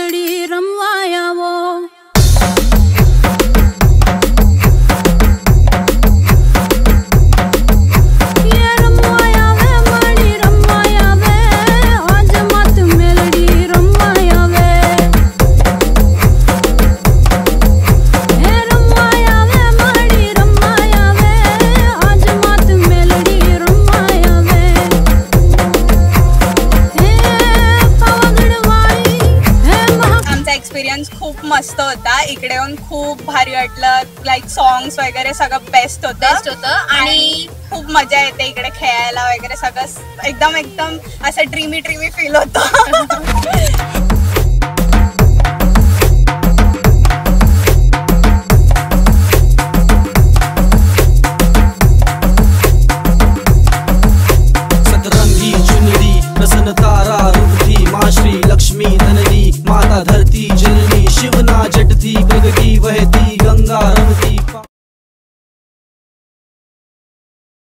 Melody रमवाया वो। Experience खूप मस्त होता। इकडे येऊन खूप भारी वाटलं। लाईक सॉंग्स वगैरे सगळं बेस्ट होतं आणि खूप मजा येते इकडे खेळायला वगैरे। सगळं एकदम असं ड्रीमी फील होतं। लक्ष्मी धननी माता धरती जननी शिवना जटती प्रगति वहती गंगा रमती।